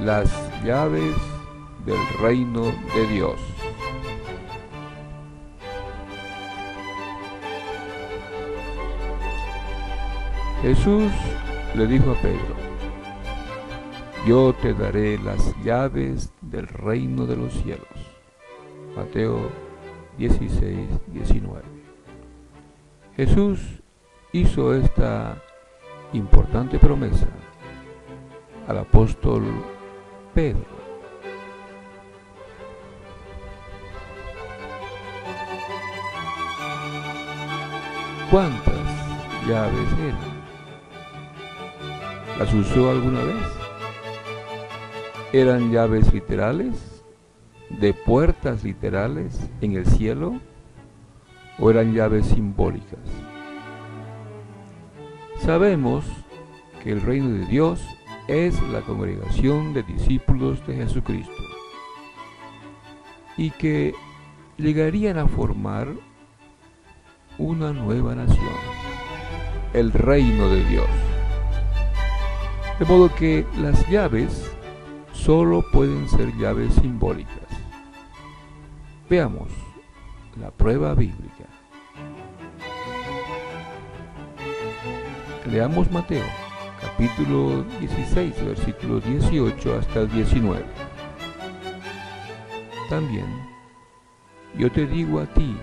las llaves del reino de Dios. Jesús le dijo a Pedro: yo te daré las llaves del reino de los cielos. Mateo 16:19. Jesús hizo esta importante promesa al apóstol Pedro. ¿Cuántas llaves eran? ¿Las usó alguna vez? ¿Eran llaves literales, de puertas literales en el cielo, o eran llaves simbólicas? Sabemos que el reino de Dios es la congregación de discípulos de Jesucristo y que llegarían a formar una nueva nación, el reino de Dios. De modo que las llaves solo pueden ser llaves simbólicas. Veamos la prueba bíblica. Leamos Mateo, capítulo 16, versículos 18 hasta el 19. También, yo te digo a ti,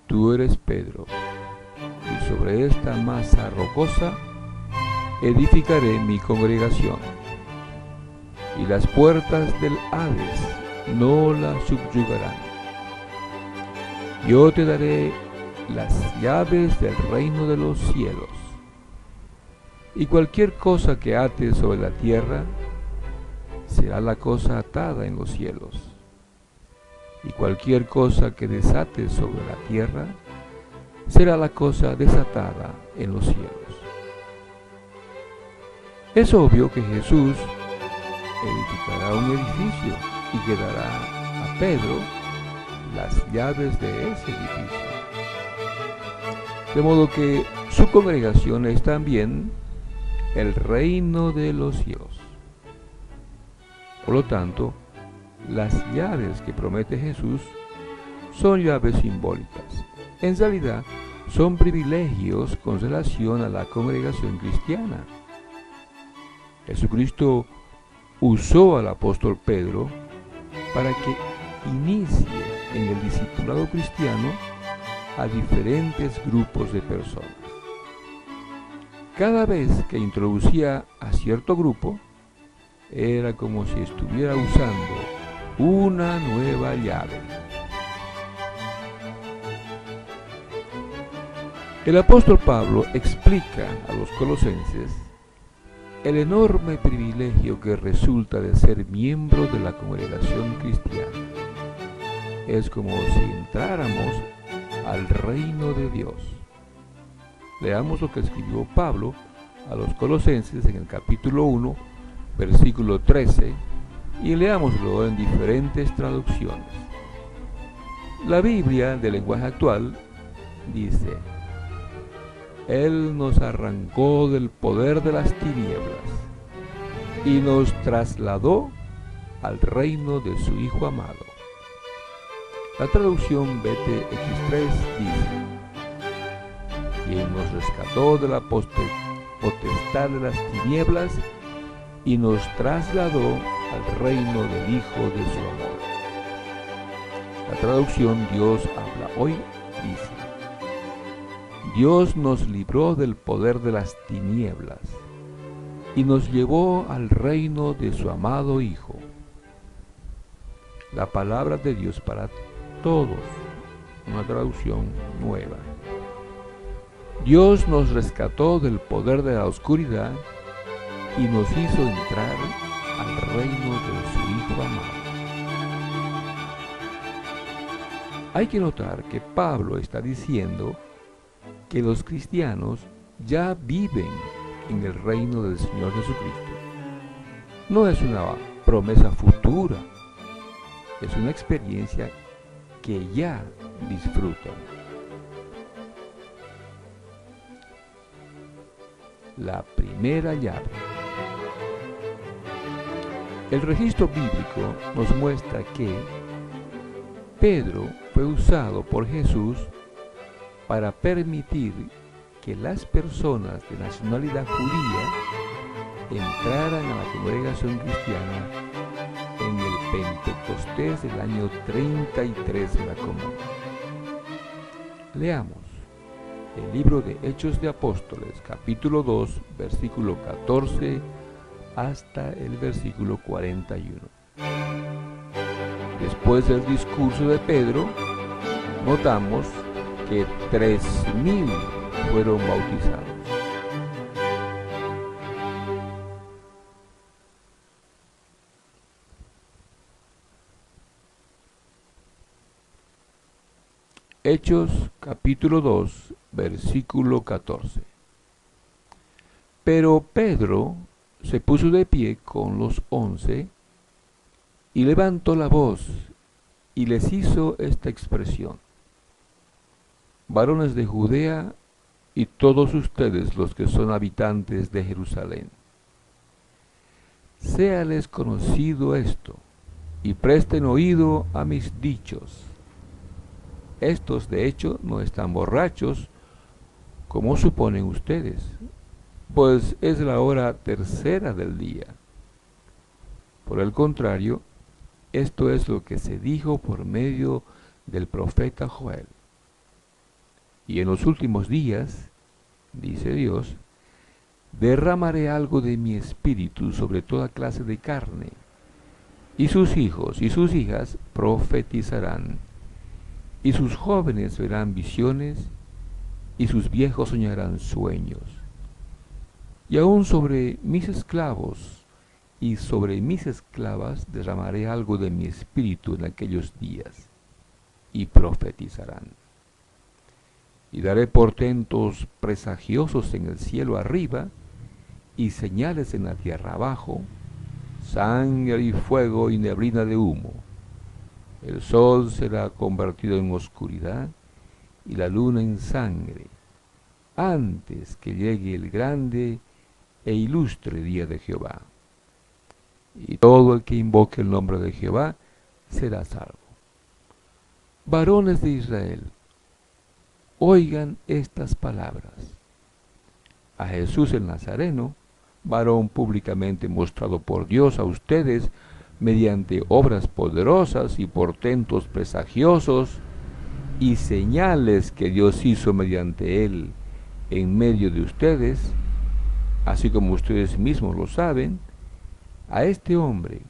tú eres Pedro, y sobre esta masa rocosa edificaré mi congregación, y las puertas del Hades no la subyugarán. Yo te daré las llaves del reino de los cielos, y cualquier cosa que ates sobre la tierra será la cosa atada en los cielos, y cualquier cosa que desates sobre la tierra será la cosa desatada en los cielos. Es obvio que Jesús edificará un edificio y que dará a Pedro las llaves de ese edificio. De modo que su congregación es también el reino de los cielos. Por lo tanto, las llaves que promete Jesús son llaves simbólicas. En realidad, son privilegios con relación a la congregación cristiana. Jesucristo usó al apóstol Pedro para que inicie en el discipulado cristiano a diferentes grupos de personas. Cada vez que introducía a cierto grupo, era como si estuviera usando una nueva llave. El apóstol Pablo explica a los colosenses el enorme privilegio que resulta de ser miembro de la congregación cristiana. Es como si entráramos al reino de Dios. Leamos lo que escribió Pablo a los colosenses en el capítulo 1, versículo 13, y leámoslo en diferentes traducciones. La Biblia del lenguaje actual dice: Él nos arrancó del poder de las tinieblas y nos trasladó al reino de su Hijo amado. La traducción BTX3 dice: quien nos rescató de la potestad de las tinieblas y nos trasladó al reino del Hijo de su amor. La traducción Dios habla hoy dice: Dios nos libró del poder de las tinieblas y nos llevó al reino de su amado Hijo. La palabra de Dios para todos, una traducción nueva. Dios nos rescató del poder de la oscuridad y nos hizo entrar al reino de su Hijo amado. Hay que notar que Pablo está diciendo que los cristianos ya viven en el reino del Señor Jesucristo. No es una promesa futura, es una experiencia que ya disfrutan. La primera llave El registro bíblico nos muestra que Pedro fue usado por Jesús para permitir que las personas de nacionalidad judía entraran a la congregación cristiana en el Pentecostés del año 33 de la Común. Leamos el libro de Hechos de Apóstoles, capítulo 2, versículo 14 hasta el versículo 41. Después del discurso de Pedro, notamos que 3,000 fueron bautizados. Hechos capítulo 2, versículo 14. Pero Pedro se puso de pie con los 11 y levantó la voz y les hizo esta expresión: varones de Judea y todos ustedes los que son habitantes de Jerusalén, séales conocido esto y presten oído a mis dichos. Estos de hecho no están borrachos como suponen ustedes, pues es la hora tercera del día. Por el contrario, esto es lo que se dijo por medio del profeta Joel. Y en los últimos días, dice Dios, derramaré algo de mi espíritu sobre toda clase de carne, y sus hijos y sus hijas profetizarán, y sus jóvenes verán visiones, y sus viejos soñarán sueños. Y aún sobre mis esclavos y sobre mis esclavas derramaré algo de mi espíritu en aquellos días, y profetizarán. Y daré portentos presagiosos en el cielo arriba, y señales en la tierra abajo, sangre y fuego y neblina de humo. El sol será convertido en oscuridad y la luna en sangre, antes que llegue el grande e ilustre día de Jehová. Y todo el que invoque el nombre de Jehová será salvo. Varones de Israel, oigan estas palabras. A Jesús el Nazareno, varón públicamente mostrado por Dios a ustedes mediante obras poderosas y portentos presagiosos y señales que Dios hizo mediante él en medio de ustedes, así como ustedes mismos lo saben, a este hombre,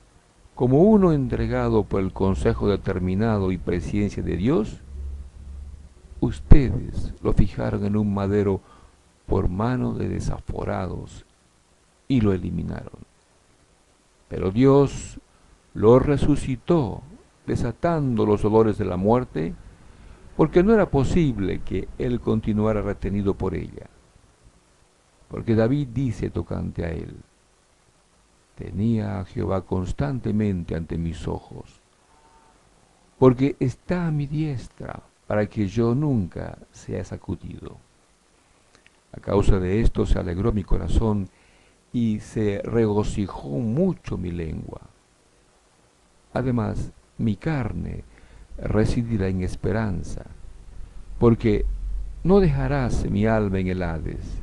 como uno entregado por el consejo determinado y presciencia de Dios, ustedes lo fijaron en un madero por mano de desaforados y lo eliminaron. Pero Dios lo resucitó, desatando los dolores de la muerte, porque no era posible que él continuara retenido por ella. Porque David dice tocante a él: tenía a Jehová constantemente ante mis ojos, porque está a mi diestra, para que yo nunca sea sacudido. A causa de esto se alegró mi corazón, y se regocijó mucho mi lengua. Además, mi carne residirá en esperanza, porque no dejarás mi alma en el Hades,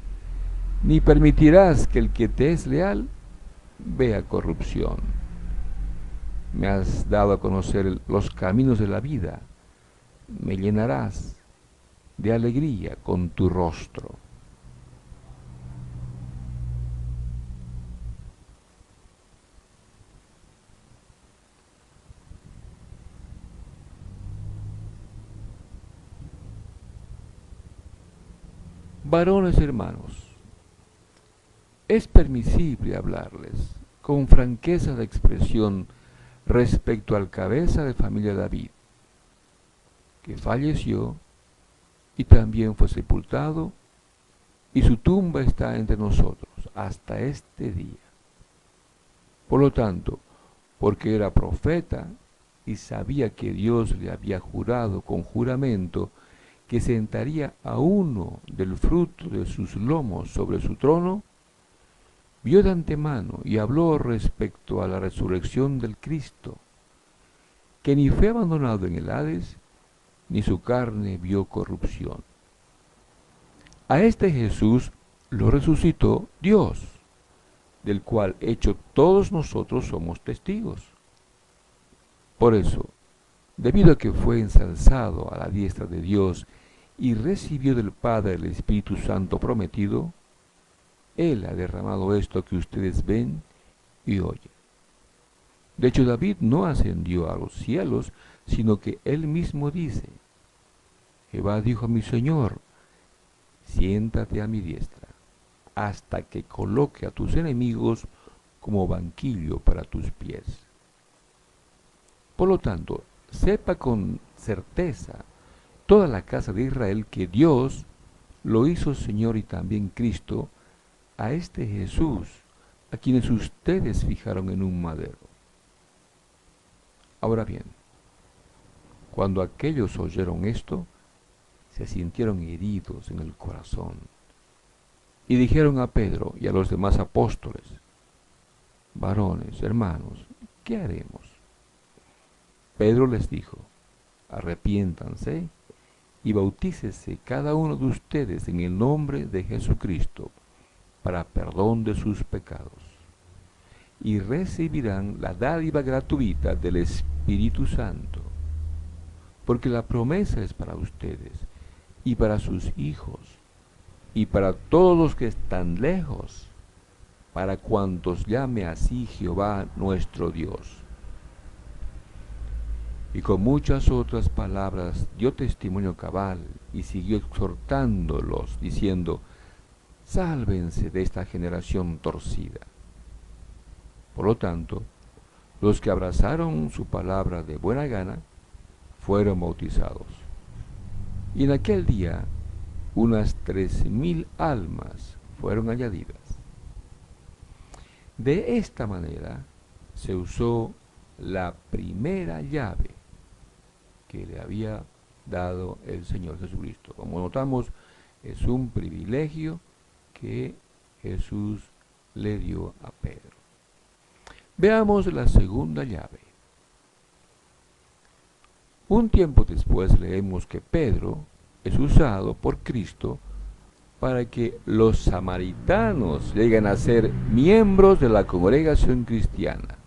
ni permitirás que el que te es leal vea corrupción. Me has dado a conocer los caminos de la vida, me llenarás de alegría con tu rostro. Varones hermanos, es permisible hablarles con franqueza de expresión respecto al cabeza de familia David, que falleció y también fue sepultado, y su tumba está entre nosotros hasta este día. Por lo tanto, porque era profeta y sabía que Dios le había jurado con juramento que sentaría a uno del fruto de sus lomos sobre su trono, vio de antemano y habló respecto a la resurrección del Cristo, que ni fue abandonado en el Hades, ni su carne vio corrupción. A este Jesús lo resucitó Dios, del cual hecho todos nosotros somos testigos. Por eso, debido a que fue ensalzado a la diestra de Dios y recibió del Padre el Espíritu Santo prometido, Él ha derramado esto que ustedes ven y oyen. De hecho, David no ascendió a los cielos, sino que él mismo dice: Jehová dijo a mi Señor, siéntate a mi diestra, hasta que coloque a tus enemigos como banquillo para tus pies. Por lo tanto, sepa con certeza toda la casa de Israel que Dios lo hizo Señor y también Cristo a este Jesús, a quienes ustedes fijaron en un madero. Ahora bien, cuando aquellos oyeron esto, se sintieron heridos en el corazón y dijeron a Pedro y a los demás apóstoles: varones, hermanos, ¿qué haremos? Pedro les dijo: arrepiéntanse y bautícese cada uno de ustedes en el nombre de Jesucristo para perdón de sus pecados, y recibirán la dádiva gratuita del Espíritu Santo, porque la promesa es para ustedes y para sus hijos y para todos los que están lejos, para cuantos llame así Jehová nuestro Dios. Y con muchas otras palabras dio testimonio cabal y siguió exhortándolos, diciendo: sálvense de esta generación torcida. Por lo tanto, los que abrazaron su palabra de buena gana fueron bautizados. Y en aquel día unas 3,000 almas fueron añadidas. De esta manera se usó la primera llave que le había dado el Señor Jesucristo. Como notamos, es un privilegio que Jesús le dio a Pedro. Veamos la segunda llave. Un tiempo después leemos que Pedro es usado por Cristo para que los samaritanos lleguen a ser miembros de la congregación cristiana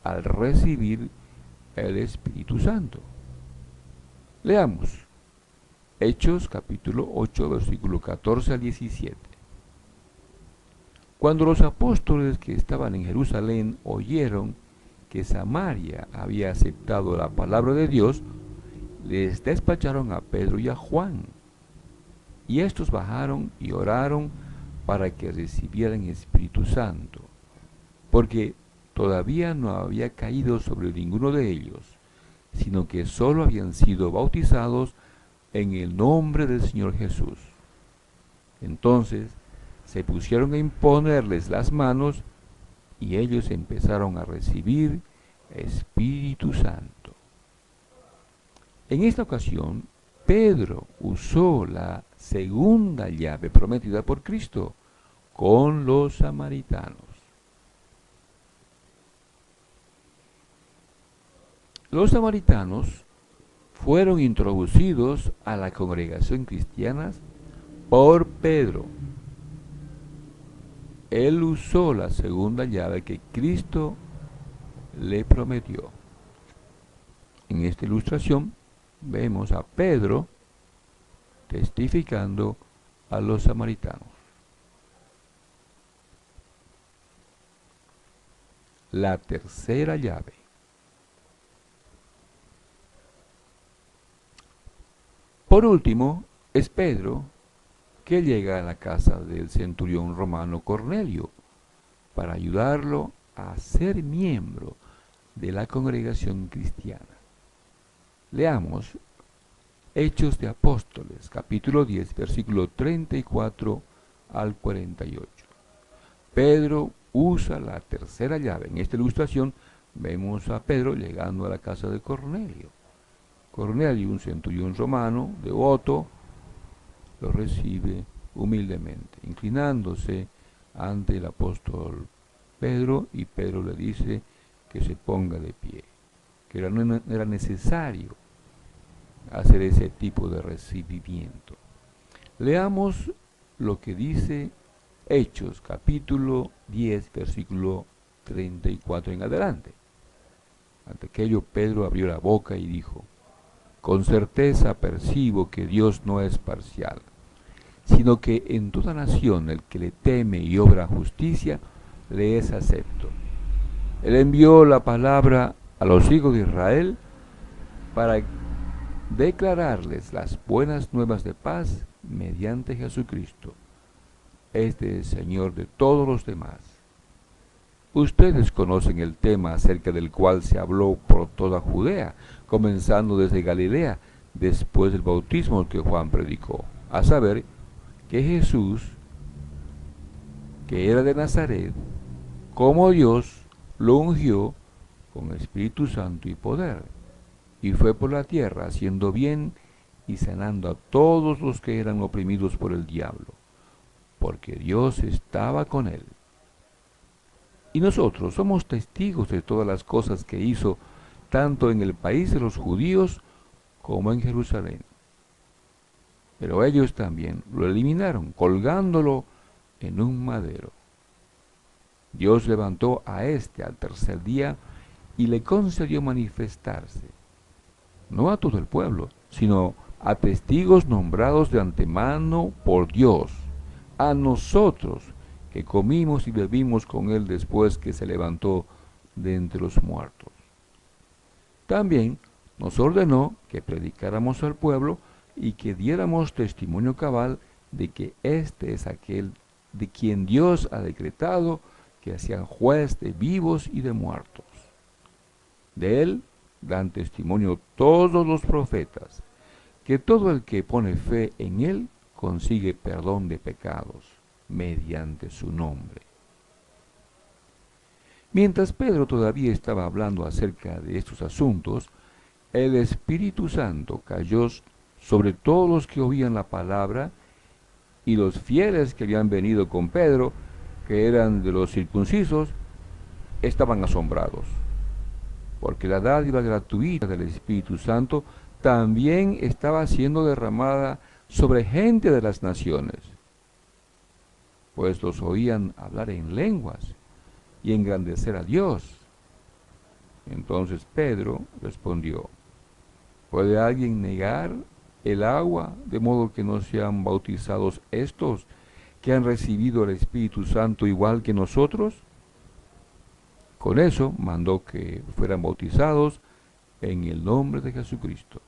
al recibir el Espíritu Santo. Leamos Hechos capítulo 8, versículo 14 al 17. Cuando los apóstoles que estaban en Jerusalén oyeron que Samaria había aceptado la palabra de Dios, les despacharon a Pedro y a Juan. Y estos bajaron y oraron para que recibieran Espíritu Santo, porque todavía no había caído sobre ninguno de ellos, sino que solo habían sido bautizados en el nombre del Señor Jesús. Entonces se pusieron a imponerles las manos y ellos empezaron a recibir Espíritu Santo. En esta ocasión, Pedro usó la segunda llave prometida por Cristo con los samaritanos. Los samaritanos fueron introducidos a la congregación cristiana por Pedro. Él usó la segunda llave que Cristo le prometió. En esta ilustración vemos a Pedro testificando a los samaritanos. La tercera llave. Por último, es Pedro que llega a la casa del centurión romano Cornelio para ayudarlo a ser miembro de la congregación cristiana. Leamos Hechos de Apóstoles, capítulo 10, versículo 34 al 48. Pedro usa la tercera llave. En esta ilustración vemos a Pedro llegando a la casa de Cornelio. Cornelio, un centurión romano, devoto, lo recibe humildemente, inclinándose ante el apóstol Pedro, y Pedro le dice que se ponga de pie, que no era necesario hacer ese tipo de recibimiento. Leamos lo que dice Hechos, capítulo 10, versículo 34 en adelante. Ante aquello Pedro abrió la boca y dijo: con certeza percibo que Dios no es parcial, sino que en toda nación el que le teme y obra justicia, le es acepto. Él envió la palabra a los hijos de Israel para declararles las buenas nuevas de paz mediante Jesucristo. Este es Señor de todos los demás. Ustedes conocen el tema acerca del cual se habló por toda Judea, comenzando desde Galilea, después del bautismo que Juan predicó, a saber, que Jesús, que era de Nazaret, como Dios lo ungió con Espíritu Santo y poder, y fue por la tierra haciendo bien y sanando a todos los que eran oprimidos por el diablo, porque Dios estaba con él. Y nosotros somos testigos de todas las cosas que hizo, tanto en el país de los judíos como en Jerusalén. Pero ellos también lo eliminaron, colgándolo en un madero. Dios levantó a éste al tercer día y le concedió manifestarse, no a todo el pueblo, sino a testigos nombrados de antemano por Dios, a nosotros, que comimos y bebimos con él después que se levantó de entre los muertos. También nos ordenó que predicáramos al pueblo y que diéramos testimonio cabal de que este es aquel de quien Dios ha decretado que sean juez de vivos y de muertos. De él dan testimonio todos los profetas, que todo el que pone fe en él consigue perdón de pecados mediante su nombre. Mientras Pedro todavía estaba hablando acerca de estos asuntos, el Espíritu Santo cayó sobre todos los que oían la palabra, y los fieles que habían venido con Pedro, que eran de los circuncisos, estaban asombrados, porque la dádiva gratuita del Espíritu Santo también estaba siendo derramada sobre gente de las naciones, pues los oían hablar en lenguas y engrandecer a Dios. Entonces Pedro respondió: ¿puede alguien negar el agua de modo que no sean bautizados estos que han recibido el Espíritu Santo igual que nosotros? Con eso mandó que fueran bautizados en el nombre de Jesucristo.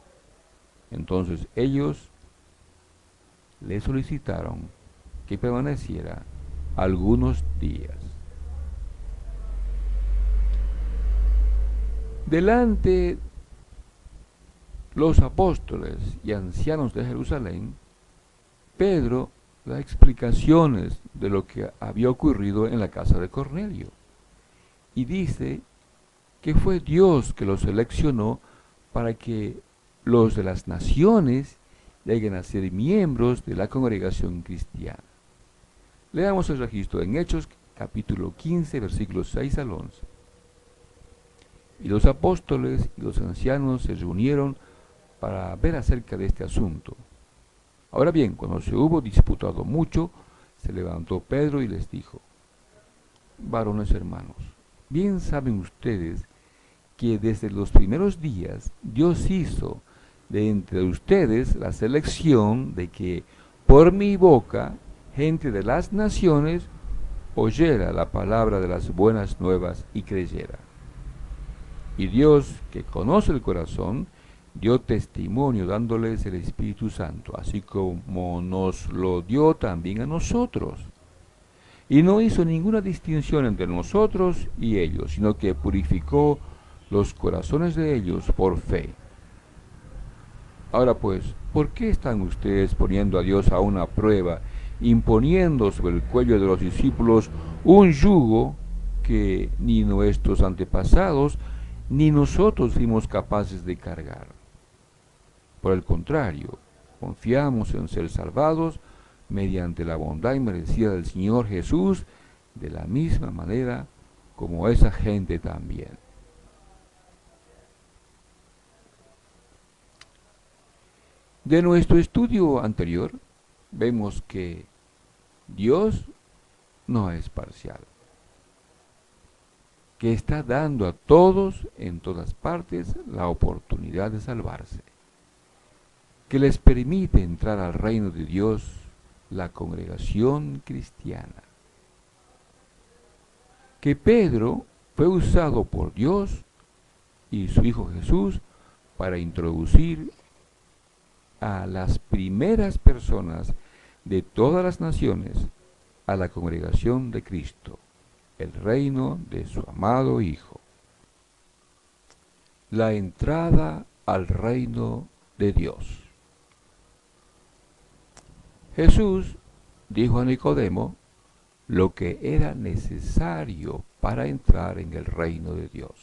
Entonces ellos le solicitaron que permaneciera algunos días. Delante los apóstoles y ancianos de Jerusalén, Pedro da explicaciones de lo que había ocurrido en la casa de Cornelio, y dice que fue Dios que los seleccionó para que los de las naciones lleguen a ser miembros de la congregación cristiana. Leamos el registro en Hechos, capítulo 15, versículos 6 al 11. Y los apóstoles y los ancianos se reunieron para ver acerca de este asunto. Ahora bien, cuando se hubo disputado mucho, se levantó Pedro y les dijo: varones hermanos, bien saben ustedes que desde los primeros días Dios hizo de entre ustedes la selección de que por mi boca gente de las naciones oyera la palabra de las buenas nuevas y creyera. Y Dios, que conoce el corazón, dio testimonio dándoles el Espíritu Santo, así como nos lo dio también a nosotros. Y no hizo ninguna distinción entre nosotros y ellos, sino que purificó los corazones de ellos por fe. Ahora pues, ¿por qué están ustedes poniendo a Dios a una prueba, imponiendo sobre el cuello de los discípulos un yugo que ni nuestros antepasados ni nosotros fuimos capaces de cargar? Por el contrario, confiamos en ser salvados mediante la bondad inmerecida del Señor Jesús, de la misma manera como esa gente también. De nuestro estudio anterior, vemos que Dios no es parcial, que está dando a todos en todas partes la oportunidad de salvarse, que les permite entrar al reino de Dios, la congregación cristiana, que Pedro fue usado por Dios y su Hijo Jesús para introducir a las primeras personas de todas las naciones a la congregación de Cristo, el reino de su amado Hijo. La entrada al reino de Dios. Jesús dijo a Nicodemo lo que era necesario para entrar en el reino de Dios.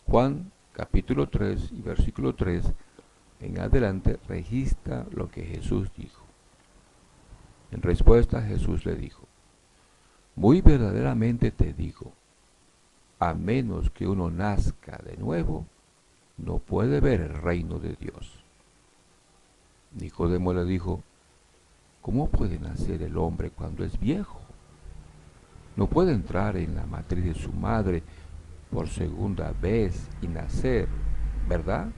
Juan capítulo 3 y versículo 3 en adelante registra lo que Jesús dijo. En respuesta Jesús le dijo: muy verdaderamente te digo, a menos que uno nazca de nuevo, no puede ver el reino de Dios. Nicodemo le dijo: ¿cómo puede nacer el hombre cuando es viejo? No puede entrar en la matriz de su madre por segunda vez y nacer, ¿verdad?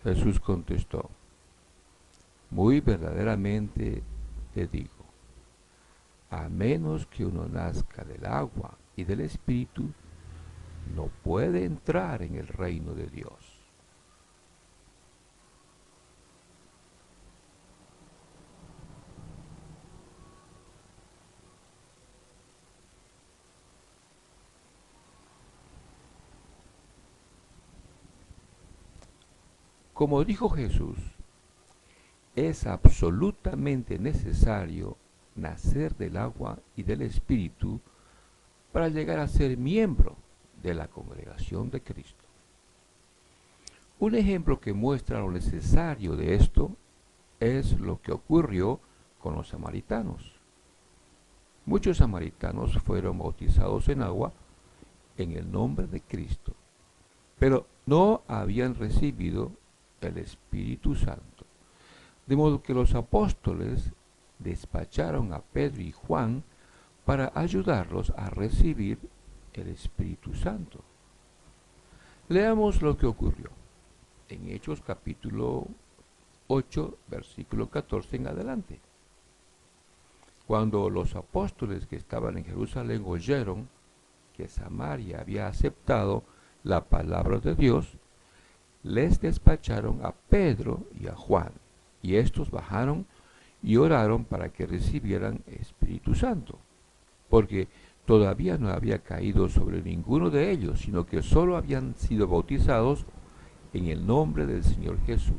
Jesús contestó: muy verdaderamente te digo, a menos que uno nazca del agua y del Espíritu, no puede entrar en el reino de Dios. Como dijo Jesús, es absolutamente necesario nacer del agua y del Espíritu para llegar a ser miembro de la congregación de Cristo. Un ejemplo que muestra lo necesario de esto es lo que ocurrió con los samaritanos. Muchos samaritanos fueron bautizados en agua en el nombre de Cristo, pero no habían recibido el Espíritu Santo. De modo que los apóstoles despacharon a Pedro y Juan para ayudarlos a recibir el Espíritu Santo. Leamos lo que ocurrió en Hechos capítulo 8, versículo 14 en adelante. Cuando los apóstoles que estaban en Jerusalén oyeron que Samaria había aceptado la palabra de Dios, les despacharon a Pedro y a Juan, y estos bajaron y oraron para que recibieran Espíritu Santo, porque todavía no había caído sobre ninguno de ellos, sino que solo habían sido bautizados en el nombre del Señor Jesús.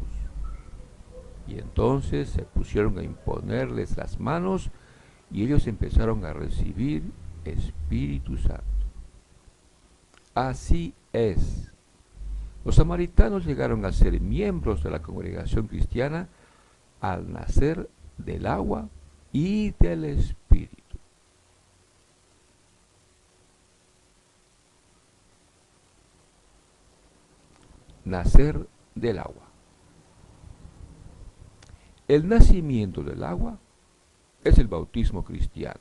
Y entonces se pusieron a imponerles las manos, y ellos empezaron a recibir Espíritu Santo. Así es. Los samaritanos llegaron a ser miembros de la congregación cristiana al nacer del agua y del Espíritu. Nacer del agua. El nacimiento del agua es el bautismo cristiano.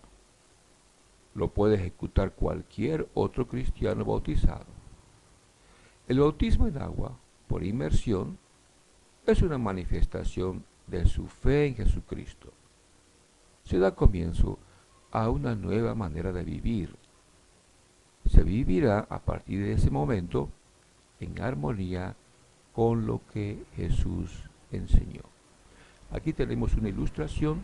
Lo puede ejecutar cualquier otro cristiano bautizado. El bautismo en agua, por inmersión, es una manifestación de su fe en Jesucristo. Se da comienzo a una nueva manera de vivir. Se vivirá a partir de ese momento en armonía con lo que Jesús enseñó. Aquí tenemos una ilustración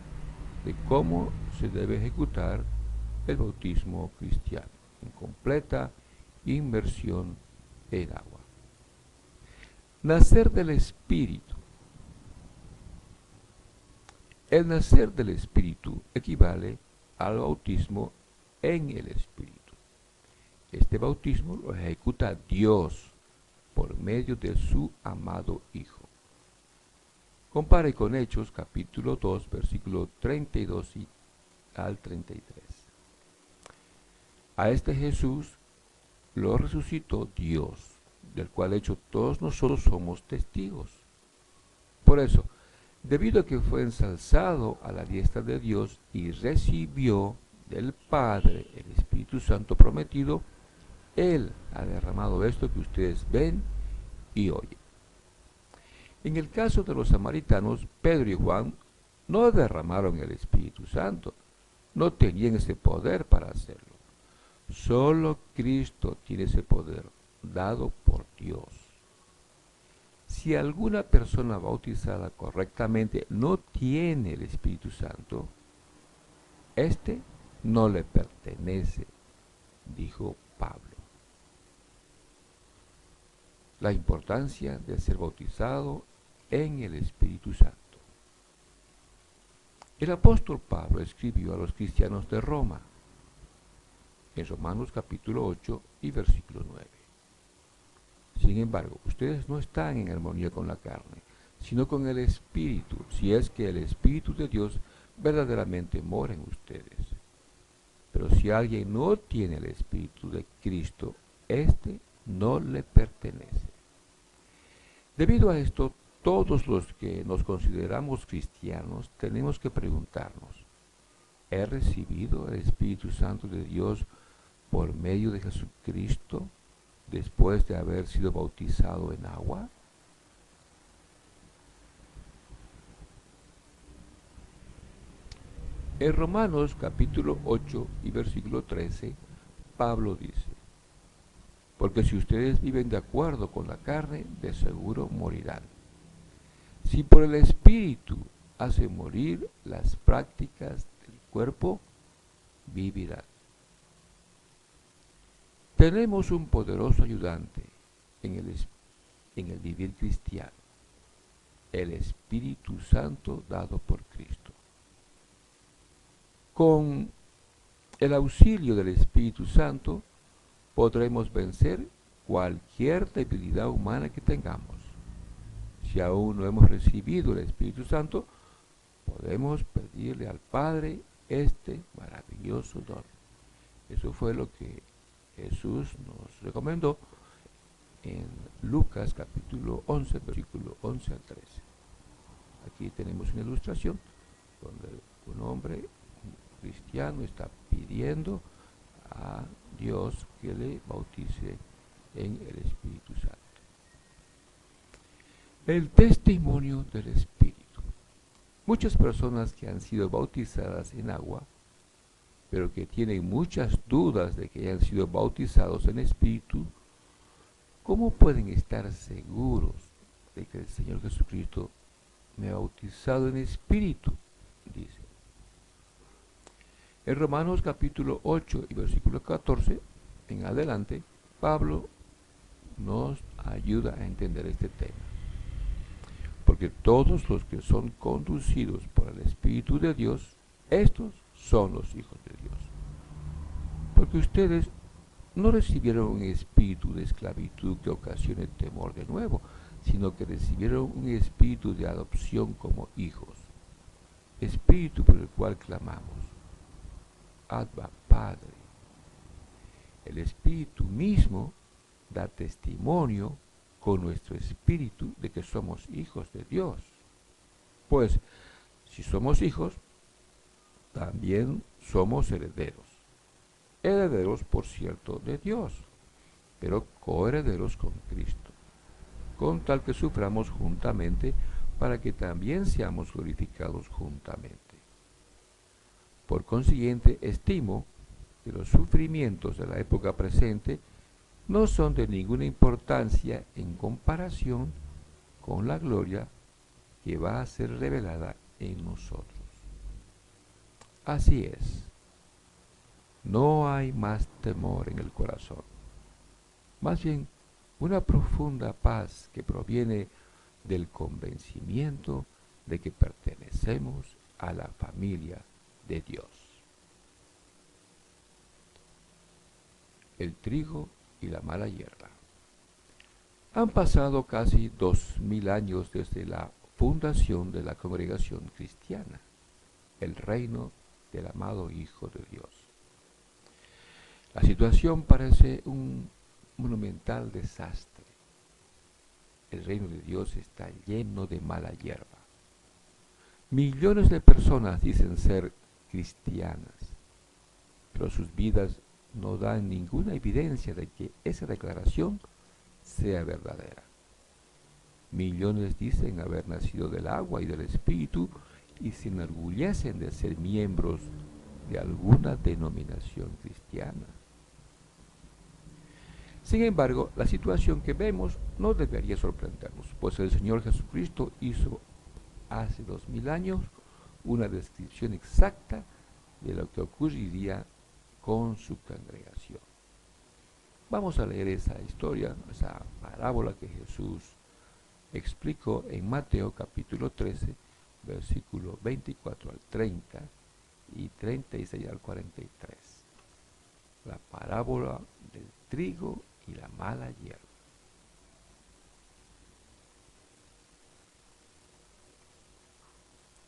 de cómo se debe ejecutar el bautismo cristiano, en completa inmersión en agua. Nacer del Espíritu. El nacer del Espíritu equivale al bautismo en el Espíritu. Este bautismo lo ejecuta Dios por medio de su amado Hijo. Compare con Hechos capítulo 2, versículo 32 al 33. A este Jesús lo resucitó Dios, del cual hecho todos nosotros somos testigos. Por eso, debido a que fue ensalzado a la diestra de Dios y recibió del Padre el Espíritu Santo prometido, Él ha derramado esto que ustedes ven y oyen. En el caso de los samaritanos, Pedro y Juan no derramaron el Espíritu Santo, no tenían ese poder para hacerlo. Solo Cristo tiene ese poder, dado por Dios. Si alguna persona bautizada correctamente no tiene el Espíritu Santo, este no le pertenece, dijo Pablo. La importancia de ser bautizado en el Espíritu Santo. El apóstol Pablo escribió a los cristianos de Roma, en Romanos capítulo 8 y versículo 9. Sin embargo, ustedes no están en armonía con la carne, sino con el Espíritu, si es que el Espíritu de Dios verdaderamente mora en ustedes. Pero si alguien no tiene el Espíritu de Cristo, éste no le pertenece. Debido a esto, todos los que nos consideramos cristianos tenemos que preguntarnos, ¿he recibido el Espíritu Santo de Dios por medio de Jesucristo después de haber sido bautizado en agua? En Romanos capítulo 8 y versículo 13, Pablo dice, porque si ustedes viven de acuerdo con la carne, de seguro morirán. Si por el Espíritu hace morir las prácticas del cuerpo, vivirán. Tenemos un poderoso ayudante en el vivir cristiano, el Espíritu Santo dado por Cristo. Con el auxilio del Espíritu Santo podremos vencer cualquier debilidad humana que tengamos. Si aún no hemos recibido el Espíritu Santo, podemos pedirle al Padre este maravilloso don. Eso fue lo que Jesús nos recomendó en Lucas capítulo 11, versículo 11 al 13. Aquí tenemos una ilustración donde un hombre cristiano está pidiendo a Dios que le bautice en el Espíritu Santo. El testimonio del Espíritu. Muchas personas que han sido bautizadas en agua, pero que tienen muchas dudas de que hayan sido bautizados en Espíritu, ¿cómo pueden estar seguros de que el Señor Jesucristo me ha bautizado en Espíritu? Dice. En Romanos capítulo 8 y versículo 14 en adelante, Pablo nos ayuda a entender este tema. Porque todos los que son conducidos por el Espíritu de Dios, estos son los hijos de Dios. Porque ustedes no recibieron un espíritu de esclavitud que ocasione temor de nuevo, sino que recibieron un espíritu de adopción como hijos, espíritu por el cual clamamos, Abba, Padre. El Espíritu mismo da testimonio con nuestro espíritu de que somos hijos de Dios. Pues, si somos hijos, también somos herederos. Herederos, por cierto, de Dios, pero coherederos con Cristo, con tal que suframos juntamente para que también seamos glorificados juntamente. Por consiguiente, estimo que los sufrimientos de la época presente no son de ninguna importancia en comparación con la gloria que va a ser revelada en nosotros. Así es, no hay más temor en el corazón, más bien una profunda paz que proviene del convencimiento de que pertenecemos a la familia de Dios. El trigo y la mala hierba. Han pasado casi 2000 años desde la fundación de la congregación cristiana, el reino del amado Hijo de Dios. La situación parece un monumental desastre. El reino de Dios está lleno de mala hierba. Millones de personas dicen ser cristianas, pero sus vidas no dan ninguna evidencia de que esa declaración sea verdadera. Millones dicen haber nacido del agua y del Espíritu y se enorgullecen de ser miembros de alguna denominación cristiana. Sin embargo, la situación que vemos no debería sorprendernos, pues el Señor Jesucristo hizo hace 2000 años una descripción exacta de lo que ocurriría con su congregación. Vamos a leer esa historia, esa parábola que Jesús explicó en Mateo capítulo 13, versículo 24 al 30 y 36 al 43. La parábola del trigo y la mala hierba.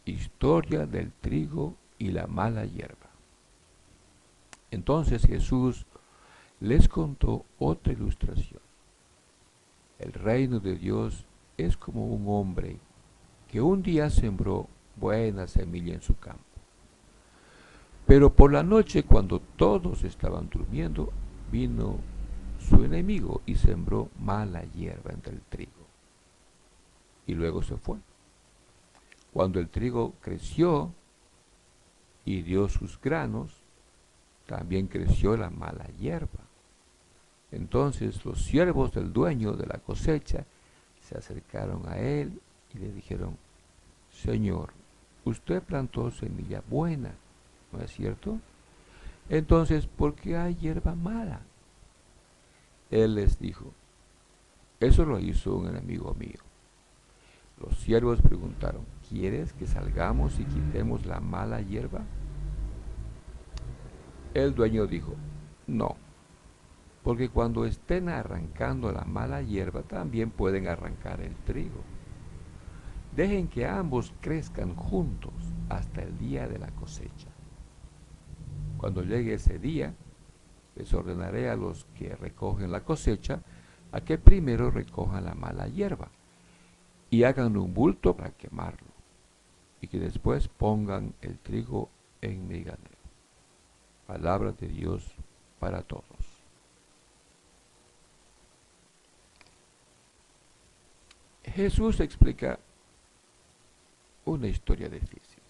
Historia del trigo y la mala hierba. Entonces Jesús les contó otra ilustración. El reino de Dios es como un hombre que un día sembró buena semilla en su campo. Pero por la noche, cuando todos estaban durmiendo, vino su enemigo y sembró mala hierba entre el trigo. Y luego se fue. Cuando el trigo creció y dio sus granos, también creció la mala hierba. Entonces los siervos del dueño de la cosecha se acercaron a él y le dijeron: Señor, usted plantó semilla buena, ¿no es cierto? Entonces, ¿por qué hay hierba mala? Él les dijo: eso lo hizo un enemigo mío. Los siervos preguntaron: ¿quieres que salgamos y quitemos la mala hierba? El dueño dijo: no, porque cuando estén arrancando la mala hierba también pueden arrancar el trigo. Dejen que ambos crezcan juntos hasta el día de la cosecha. Cuando llegue ese día, les ordenaré a los que recogen la cosecha a que primero recojan la mala hierba y hagan un bulto para quemarlo, y que después pongan el trigo en mi granero. Palabra de Dios para todos. Jesús explica una historia difícil.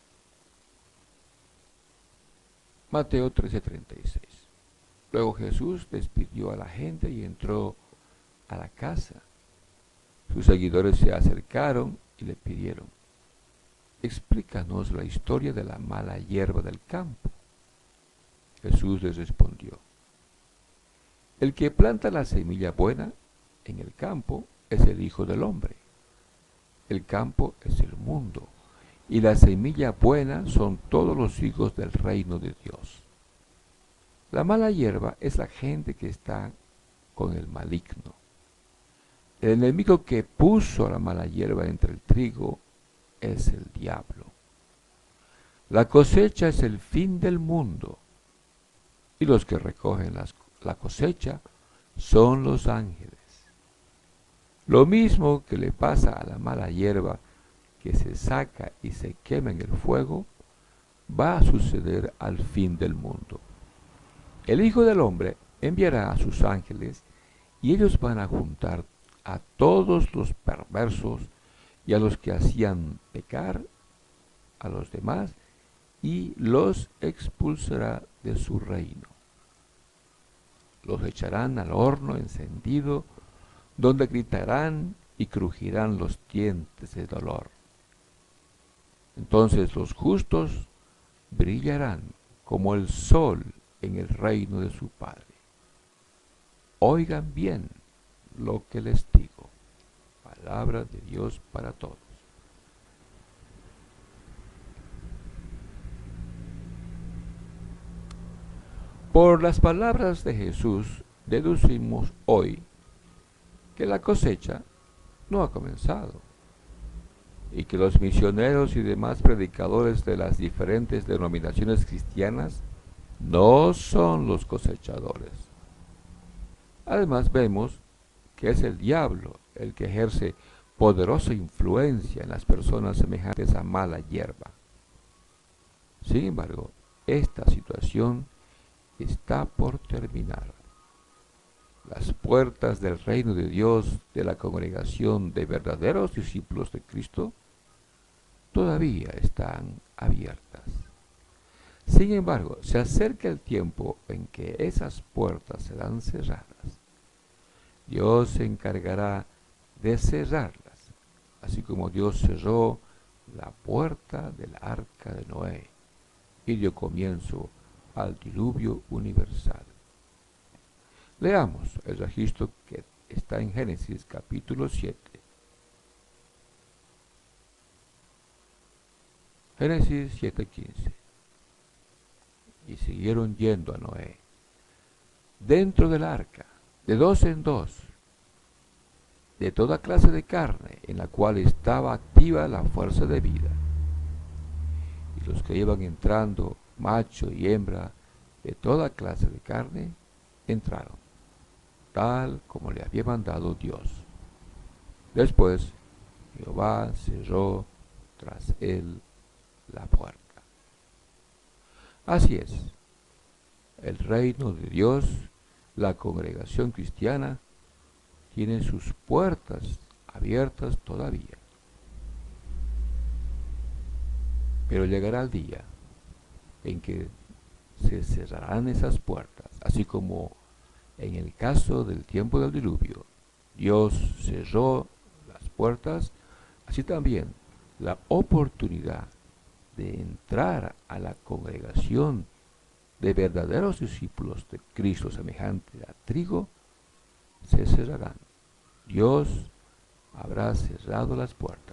Mateo 13:36. Luego Jesús despidió a la gente y entró a la casa. Sus seguidores se acercaron y le pidieron: explícanos la historia de la mala hierba del campo. Jesús les respondió: el que planta la semilla buena en el campo es el Hijo del Hombre. El campo es el mundo, y la semilla buena son todos los hijos del reino de Dios. La mala hierba es la gente que está con el maligno. El enemigo que puso la mala hierba entre el trigo es el diablo. La cosecha es el fin del mundo, y los que recogen la cosecha son los ángeles. Lo mismo que le pasa a la mala hierba que se saca y se quema en el fuego, va a suceder al fin del mundo. El Hijo del Hombre enviará a sus ángeles y ellos van a juntar a todos los perversos y a los que hacían pecar a los demás y los expulsará de su reino. Los echarán al horno encendido, donde gritarán y crujirán los dientes de dolor. Entonces los justos brillarán como el sol en el reino de su Padre. Oigan bien lo que les digo. Palabra de Dios para todos. Por las palabras de Jesús deducimos hoy que la cosecha no ha comenzado. y que los misioneros y demás predicadores de las diferentes denominaciones cristianas no son los cosechadores. Además vemos que es el diablo el que ejerce poderosa influencia en las personas semejantes a mala hierba. Sin embargo, esta situación está por terminar. Las puertas del reino de Dios, de la congregación de verdaderos discípulos de Cristo, todavía están abiertas. Sin embargo, se acerca el tiempo en que esas puertas serán cerradas. Dios se encargará de cerrarlas, así como Dios cerró la puerta del arca de Noé y dio comienzo al diluvio universal. Leamos el registro que está en Génesis capítulo 7. Génesis 7:15. Y siguieron yendo a Noé, dentro del arca, de dos en dos, de toda clase de carne, en la cual estaba activa la fuerza de vida. Y los que iban entrando, macho y hembra, de toda clase de carne, entraron, tal como le había mandado Dios. Después, Jehová cerró tras él la puerta. Así es, el reino de Dios, la congregación cristiana, tiene sus puertas abiertas todavía. Pero llegará el día en que se cerrarán esas puertas, así como en el caso del tiempo del diluvio, Dios cerró las puertas, así también la oportunidad de entrar a la congregación de verdaderos discípulos de Cristo semejante a trigo se cerrarán. Dios habrá cerrado las puertas.